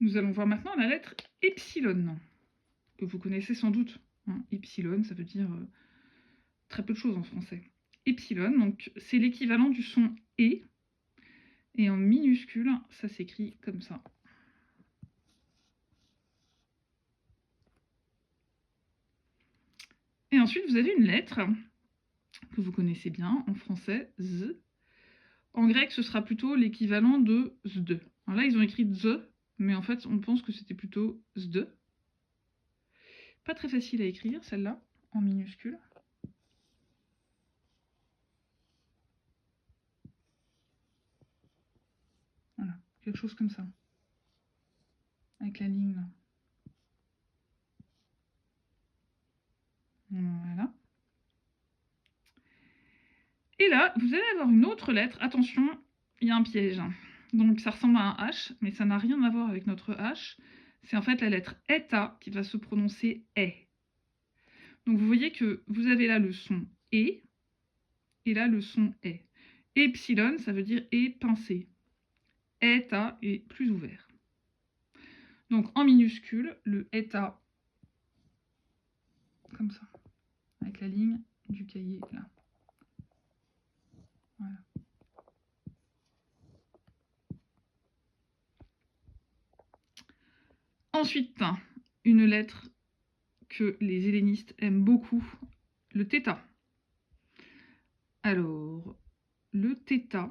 Nous allons voir maintenant la lettre epsilon, que vous connaissez sans doute. Hein. Epsilon, ça veut dire très peu de choses en français. Epsilon, donc c'est l'équivalent du son E. Et en minuscule, ça s'écrit comme ça. Et ensuite, vous avez une lettre que vous connaissez bien en français, Z. En grec, ce sera plutôt l'équivalent de ZD. Alors là, ils ont écrit Z, mais en fait, on pense que c'était plutôt ZD. Pas très facile à écrire, celle-là, en minuscule. Voilà, quelque chose comme ça. Avec la ligne là. Voilà. Et là, vous allez avoir une autre lettre. Attention, il y a un piège. Donc ça ressemble à un H, mais ça n'a rien à voir avec notre H. C'est en fait la lettre eta qui va se prononcer E. Donc vous voyez que vous avez là le son E, et là le son E. Epsilon, ça veut dire E pincé. Eta est plus ouvert. Donc en minuscule, le eta, comme ça, avec la ligne du cahier là. Voilà. Ensuite, une lettre que les hellénistes aiment beaucoup, le θ. Alors, le θ,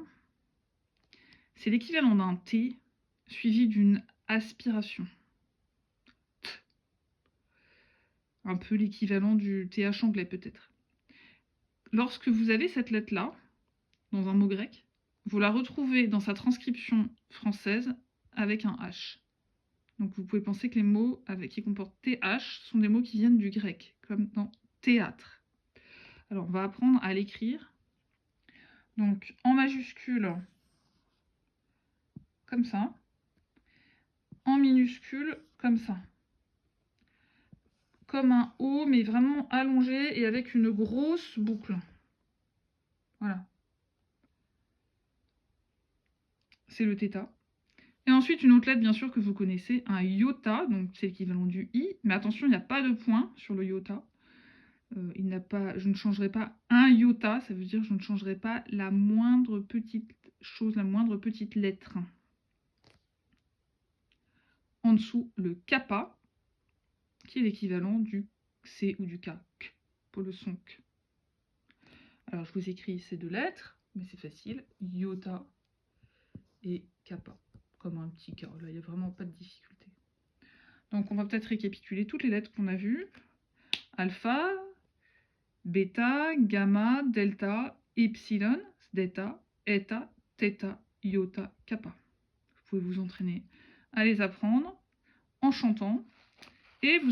c'est l'équivalent d'un T suivi d'une aspiration. T. Un peu l'équivalent du TH anglais peut-être. Lorsque vous avez cette lettre-là, dans un mot grec, vous la retrouvez dans sa transcription française avec un H. Donc vous pouvez penser que les mots qui comportent TH sont des mots qui viennent du grec, comme dans théâtre. Alors on va apprendre à l'écrire. Donc en majuscule, comme ça. En minuscule, comme ça. Comme un O, mais vraiment allongé et avec une grosse boucle. Voilà. C'est le θ. Et ensuite, une autre lettre, bien sûr, que vous connaissez, un iota, donc c'est l'équivalent du I. Mais attention, il n'y a pas de point sur le iota. Je ne changerai pas un iota, ça veut dire que je ne changerai pas la moindre petite chose, la moindre petite lettre. En dessous, le kappa, qui est l'équivalent du C ou du K, pour le son K. Alors, je vous écris ces deux lettres, mais c'est facile, iota et kappa, comme un petit K. Là, il n'y a vraiment pas de difficulté. Donc, on va peut-être récapituler toutes les lettres qu'on a vues. Alpha, bêta, gamma, delta, epsilon, delta, eta, theta, iota, kappa. Vous pouvez vous entraîner à les apprendre en chantant et vous